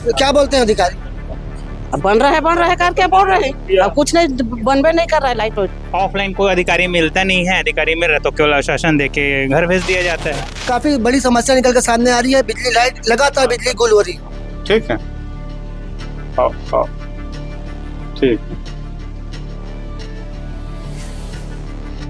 तो क्या बोलते हैं अधिकारी? अब बन रहा है करके बोल रहे हैं, अब कुछ नहीं बनबे नहीं कर रहा है लाइट। ऑफलाइन कोई अधिकारी मिलता नहीं है, अधिकारी मिल रहा तो केवल आश्वासन देके घर भेज दिया जाता है। काफी बड़ी समस्या निकल कर सामने आ रही है, बिजली लाइट लगातार बिजली गुल हो रही है। ठीक है, हाँ ठीक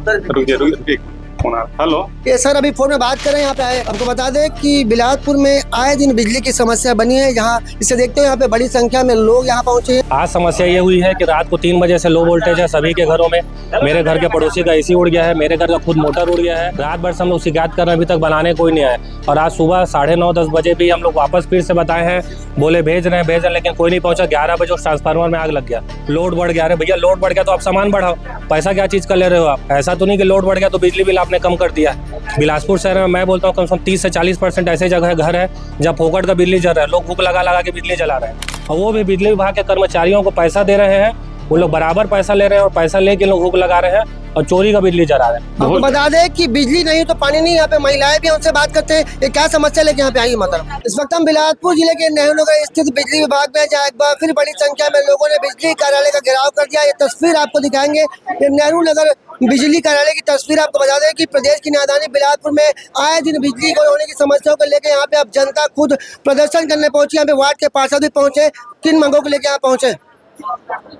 है, रुकिए फोन आ। हेलो, ये सर अभी फोन में बात करें यहाँ पे आए। आपको बता दें कि बिलासपुर में आए दिन बिजली की समस्या बनी है। यहाँ इसे देखते हुए यहाँ पे बड़ी संख्या में लोग यहाँ पहुँचे हैं। आज समस्या ये हुई है कि रात को 3 बजे से लो वोल्टेज है सभी के घरों में। मेरे घर के पड़ोसी का एसी उड़ गया है, मेरे घर का खुद मोटर उड़ गया है। रात भर से हम लोग शिकायत कर रहे हैं, अभी तक बनाने कोई नहीं आया। और आज सुबह 9:30-10 बजे भी हम लोग वापस फिर से बताए हैं, बोले भेज रहे हैं लेकिन कोई नहीं पहुंचा। 11 बजे उस ट्रांसफार्मर में आग लग गया। लोड बढ़ गया। अरे भैया लोड बढ़ गया तो आप सामान बढ़ाओ, पैसा क्या चीज़ का ले रहे हो आप? ऐसा तो नहीं कि लोड बढ़ गया तो बिजली बिल आपने कम कर दिया। बिलासपुर शहर में मैं बोलता हूँ कम से कम 30 से 40% ऐसे जगह घर है जहाँ फोकट का बिजली जल रहा है। लोग हुक लगा के बिजली जला रहे हैं और वो भी बिजली विभाग के कर्मचारियों को पैसा दे रहे हैं। वो लोग बराबर पैसा ले रहे हैं और पैसा लेके लोग हुक लगा रहे हैं और चोरी का बिजली जला रहे हैं। आपको बता दें कि बिजली नहीं तो पानी नहीं। यहाँ पे महिलाएं भी उनसे बात करते हैं, ये क्या समस्या लेके यहाँ पे आई मतलब। इस वक्त हम बिलासपुर जिले के नेहरू नगर स्थित बिजली विभाग में जहाँ एक बार फिर बड़ी संख्या में लोगों ने बिजली कार्यालय का घेराव कर दिया। ये तस्वीर आपको दिखाएंगे, ये नेहरू नगर बिजली कार्यालय की तस्वीर। आपको बता दें कि प्रदेश की राजधानी बिलासपुर में आए दिन बिजली को होने की समस्याओं को लेकर यहाँ पे अब जनता खुद प्रदर्शन करने पहुंची। यहाँ पे वार्ड के पार्षद भी पहुंचे। किन मांगों को लेकर यहाँ पहुंचे?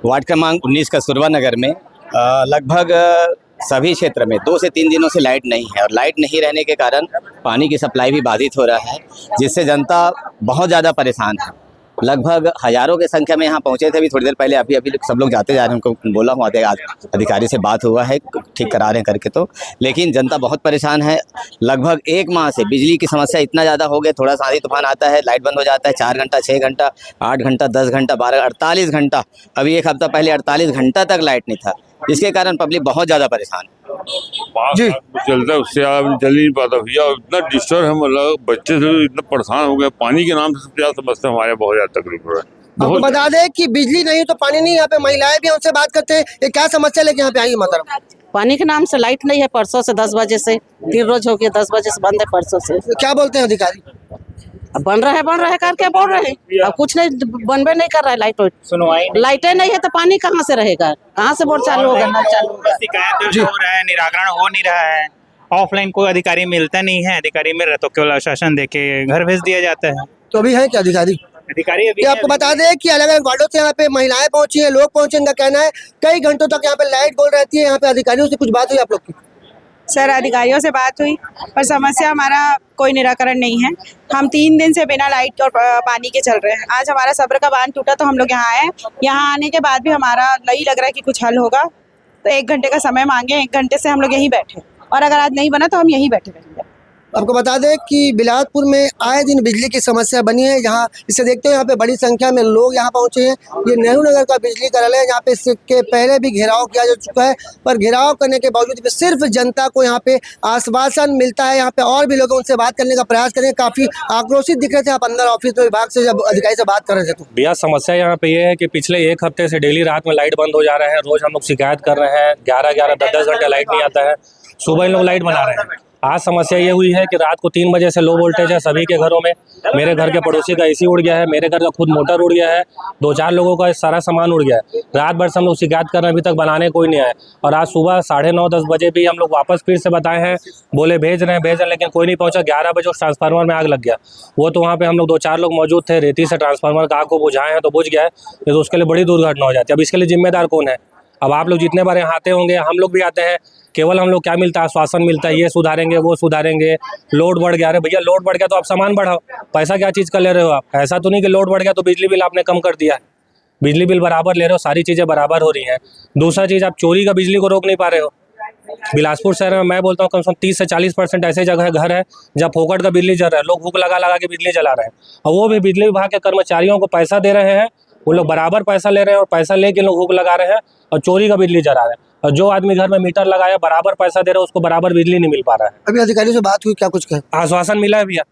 वार्ड क्रमांक 19 कस्तूरबा नगर में लगभग सभी क्षेत्र में 2 से 3 दिनों से लाइट नहीं है और लाइट नहीं रहने के कारण पानी की सप्लाई भी बाधित हो रहा है, जिससे जनता बहुत ज़्यादा परेशान है। लगभग हजारों की संख्या में यहाँ पहुँचे थे। अभी थोड़ी देर पहले अभी सब लोग जाते जा रहे हैं, उनको बोला हूँ, अधिकारी से बात हुआ है, ठीक करा रहे हैं करके तो। लेकिन जनता बहुत परेशान है। लगभग 1 माह से बिजली की समस्या इतना ज़्यादा हो गया, थोड़ा सा आंधी तूफान आता है लाइट बंद हो जाता है। 4 घंटा, 6 घंटा, 8 घंटा, 10 घंटा, 12, 48 घंटा। अभी 1 हफ्ता पहले 48 घंटा तक लाइट नहीं था, जिसके कारण पब्लिक बहुत ज़्यादा परेशान है। जी चलता है उससे आप जल नहीं पाता भैया, इतना डिस्टर्ब है, मतलब बच्चे से इतना परेशान हो गए। पानी के नाम से सबसे ज्यादा समस्या हमारे बहुत ज्यादा तकलीफ हो रहा है। आपको बता दें कि बिजली नहीं तो पानी नहीं। यहाँ पे महिलाएं भी उनसे बात करते हैं, ये क्या समस्या लेके यहाँ पे आई मतलब। पानी के नाम से लाइट नहीं है परसों से 10 बजे से, 3 रोज हो गया, 10 बजे से बंद है परसों से। तो क्या बोलते हैं अधिकारी? अब बन रहा है करके बोल रहे हैं, अब कुछ नहीं बनबे नहीं कर रहा है लाइट। सुनवाई लाइटें नहीं है तो पानी कहाँ से रहेगा? कहाँ से बोर चालू होगा, नल चालू होगा? शिकायत हो रहा है, निराकरण हो नहीं रहा है। ऑफलाइन कोई अधिकारी मिलता नहीं है, अधिकारी मिल रहा तो केवल आश्वासन देके घर भेज दिया जाता है। तो अभी है क्या अधिकारी? अभी आपको बता दें कि अलग अलग वार्डों से यहाँ पे महिलाएं पहुंची हैं, लोग पहुंचे। इनका कहना है कई घंटों तक यहाँ पे लाइट गोल रहती है। यहाँ पे अधिकारियों से कुछ बात हुई आप लोग की? सर अधिकारियों से बात हुई पर समस्या हमारा कोई निराकरण नहीं है। हम 3 दिन से बिना लाइट और पानी के चल रहे हैं। आज हमारा सब्र का बांध टूटा तो हम लोग यहाँ आए। यहाँ आने के बाद भी हमारा नहीं लग रहा है कि कुछ हल होगा, तो 1 घंटे का समय मांगे। 1 घंटे से हम लोग यहीं बैठे और अगर आज नहीं बना तो हम यहीं बैठे रहेंगे। आपको बता दें कि बिलासपुर में आए दिन बिजली की समस्या बनी है। यहाँ इसे देखते हुए यहाँ पे बड़ी संख्या में लोग यहाँ पहुँचे हैं। ये नेहरू नगर का बिजली कार्यालय है, यहाँ पे इसके पहले भी घेराव किया जा चुका है, पर घेराव करने के बावजूद भी सिर्फ जनता को यहाँ पे आश्वासन मिलता है। यहाँ पे और भी लोग उनसे बात करने का प्रयास करें, काफी आक्रोशित दिख रहे थे आप अंदर ऑफिस में विभाग से जब अधिकारी से बात कर रहे थे तो। भैया समस्या यहाँ पे ये है कि पिछले 1 हफ्ते से डेली रात में लाइट बंद हो जा रहा है। रोज हम लोग शिकायत कर रहे हैं, 11-11, 10-10 घंटे लाइट नहीं आता है। सुबह इन लोग लाइट बना रहे हैं। आज समस्या ये हुई है कि रात को 3 बजे से लो वोल्टेज है सभी के घरों में। मेरे घर के पड़ोसी का एसी उड़ गया है, मेरे घर का खुद मोटर उड़ गया है, 2-4 लोगों का सारा सामान उड़ गया है। रात भर से हम लोग शिकायत कर रहे हैं, अभी तक बनाने कोई नहीं आया। और आज सुबह 9:30-10 बजे भी हम लोग वापस फिर से बताए हैं, बोले भेज रहे हैं लेकिन कोई नहीं पहुंचा। 11 बजे उस ट्रांसफार्मर में आग लग गया। वो तो वहाँ पे हम लोग 2-4 लोग मौजूद थे, रेती से ट्रांसफार्मर का आग को बुझाए हैं तो बुझ गया है, तो उसके लिए बड़ी दुर्घटना हो जाती है। अब इसके लिए जिम्मेदार कौन है? अब आप लोग जितने बार यहाँ आते होंगे, हम लोग भी आते हैं, केवल हम लोग क्या मिलता है? आश्वासन मिलता है, ये सुधारेंगे वो सुधारेंगे। लोड बढ़ गया। अरे भैया लोड बढ़ गया तो आप सामान बढ़ाओ, पैसा क्या चीज़ का ले रहे हो आप? ऐसा तो नहीं कि लोड बढ़ गया तो बिजली बिल आपने कम कर दिया है। बिजली बिल बराबर ले रहे हो, सारी चीज़ें बराबर हो रही हैं। दूसरा चीज़, आप चोरी का बिजली को रोक नहीं पा रहे हो। बिलासपुर शहर में मैं बोलता हूँ कम से कम 30 से 40% ऐसे जगह घर है जहाँ फोकट का बिजली जल रहा है। लोग हुक लगा के बिजली जला रहे हैं और वो भी बिजली विभाग के कर्मचारियों को पैसा दे रहे हैं। वो लोग बराबर पैसा ले रहे हैं और पैसा लेके लोग हुक लगा रहे हैं और चोरी का बिजली जला रहे हैं। और जो आदमी घर में मीटर लगाया बराबर पैसा दे रहा है, उसको बराबर बिजली नहीं मिल पा रहा है। अभी अधिकारियों से बात हुई, क्या कुछ कहे? आश्वासन मिला है भैया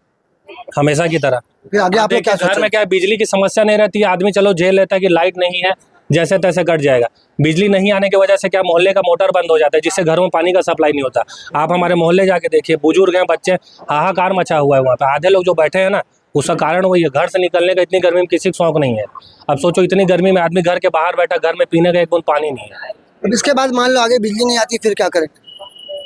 हमेशा की तरह। फिर आगे आप लोग क्या घर में क्या है, बिजली की समस्या नहीं रहती है, आदमी चलो झेल लेता है कि लाइट नहीं है, जैसे तैसे कट जाएगा। बिजली नहीं आने की वजह से क्या मोहल्ले का मोटर बंद हो जाता है, जिससे घरों में पानी का सप्लाई नहीं होता। आप हमारे मोहल्ले जाके देखिए, बुजुर्ग हैं, बच्चे, हाहाकार मचा हुआ है वहाँ पे। आधे लोग जो बैठे हैं ना, उसका कारण वही है, घर से निकलने का इतनी गर्मी में किसी को शौक नहीं है। अब सोचो इतनी गर्मी में आदमी घर के बाहर बैठा, घर में पीने का एक बूंद पानी नहीं है। अब इसके बाद मान लो आगे बिजली नहीं आती फिर क्या करें?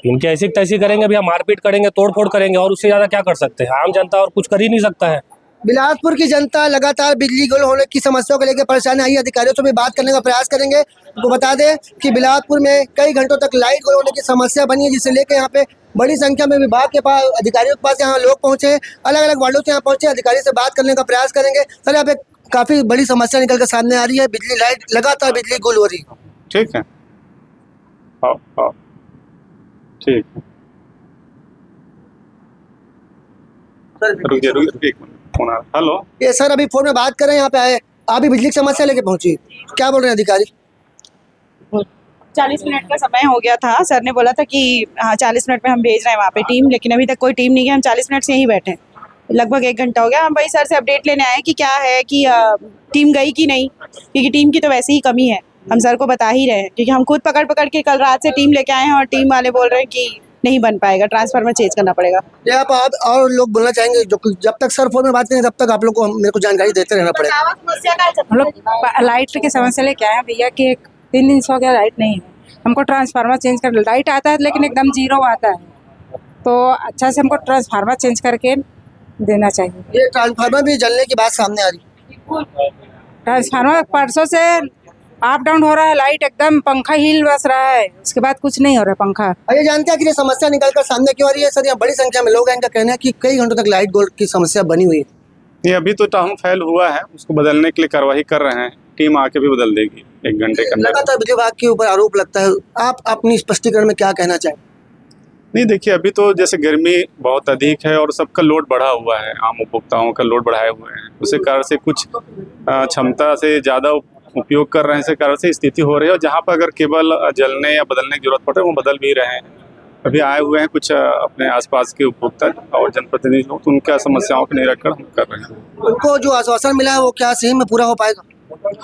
इनके ऐसी तैसी करेंगे भैया, मारपीट करेंगे, तोड़ फोड़ करेंगे, और उससे ज़्यादा क्या कर सकते हैं? आम जनता और कुछ कर ही नहीं सकता है। बिलासपुर की जनता लगातार बिजली गुल होने की समस्याओं को लेकर परेशान आई। अधिकारियों से भी बात करने का प्रयास करेंगे। तो बता दें कि बिलासपुर में कई घंटों तक लाइट गुल होने की समस्या बनी है, जिसे लेकर यहाँ पे बड़ी संख्या में विभाग के पास, अधिकारियों के पास यहाँ लोग पहुंचे, अलग अलग वार्डों से यहाँ पहुंचे। अधिकारी से बात करने का प्रयास करेंगे। सर, यहाँ पे काफी बड़ी समस्या निकल कर सामने आ रही है, बिजली लाइट लगातार बिजली गुल हो रही है। ठीक है, हाँ ठीक है, रुकिए एक मिनट, फोन आ रहा। हेलो, ये सर अभी फोन में बात कर रहे हैं, यहाँ पे आए, आप भी बिजली की समस्या लेके पहुंची, क्या बोल रहे हैं अधिकारी? 40 मिनट का समय हो गया था, सर ने बोला था कि हाँ 40 मिनट में हम भेज रहे हैं वहाँ पे टीम, लेकिन अभी तक कोई टीम नहीं है। हम 40 मिनट से यहीं बैठे हैं, लगभग 1 घंटा हो गया। हम वही सर से अपडेट लेने आए कि क्या है कि टीम गई कि नहीं, क्योंकि टीम की तो वैसे ही कमी है। हम सर को बता ही रहे हैं, क्योंकि हम खुद पकड़ पकड़ के कल रात से टीम लेके आए हैं और टीम वाले बोल रहे हैं कि नहीं बन पाएगा, ट्रांसफार्मर चेंज करना पड़ेगा। ये आप और लोग बोलना चाहेंगे? जो जब तक सर फोन में बात करें तब तक आप लोग को मेरे को जानकारी देते रहना पड़ेगा। हम लोग लाइट की समस्या लेके आए हैं भैया कि 3 दिन से हो गया लाइट नहीं है। हमको ट्रांसफार्मर चेंज कर, लाइट आता है लेकिन एकदम जीरो आता है, तो अच्छा से हमको ट्रांसफार्मर चेंज करके देना चाहिए। ये ट्रांसफार्मर भी जलने की बात सामने आ रही। ट्रांसफार्मर परसों से अप डाउन हो रहा है, लाइट एकदम, पंखा हिल बस रहा है, उसके बाद कुछ नहीं हो रहा है पंखा। ये जानते हैं कि ये समस्या निकल कर सामने क्यों आ रही है? सर, यहाँ बड़ी संख्या में लोग हैं, इनका कहना है कि कई घंटों तक लाइट गोल की समस्या बनी हुई है। ये अभी तो टाउन फैल हुआ है, उसको बदलने के लिए कार्रवाई कर रहे हैं, टीम आके भी बदल देगी 1 घंटे के अंदर। लगातार बिजली विभाग के ऊपर आरोप लगता है, आप अपनी स्पष्टीकरण में क्या कहना चाहें? नहीं, देखिए अभी तो जैसे गर्मी बहुत अधिक है और सबका लोड बढ़ा हुआ है, आम उपभोक्ताओं का लोड बढ़ाए हुए हैं, उसी कारण से कुछ क्षमता से ज़्यादा उपयोग कर रहे हैं, इसी कारण से स्थिति हो रही है। और जहाँ पर अगर केबल जलने या बदलने की जरूरत पड़े वो बदल भी रहे हैं। अभी आए हुए हैं कुछ अपने आसपास के उपभोक्ता और जनप्रतिनिधि लोग, तो उनका समस्याओं का निराकरण हम कर रहे हैं। उनको जो आश्वासन मिला है वो क्या सही में पूरा हो पाएगा?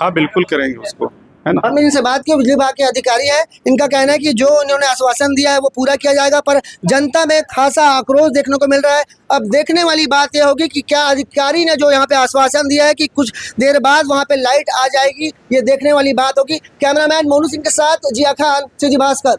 हाँ बिल्कुल करेंगे उसको, है ना। हमने इनसे बात की, बिजली विभाग के अधिकारी हैं, इनका कहना है कि जो इन्होंने आश्वासन दिया है वो पूरा किया जाएगा, पर जनता में खासा आक्रोश देखने को मिल रहा है। अब देखने वाली बात यह होगी कि क्या अधिकारी ने जो यहाँ पे आश्वासन दिया है कि कुछ देर बाद वहाँ पे लाइट आ जाएगी, ये देखने वाली बात होगी। कैमरामैन मोनू सिंह के साथ जिया खान, सिटी भास्कर।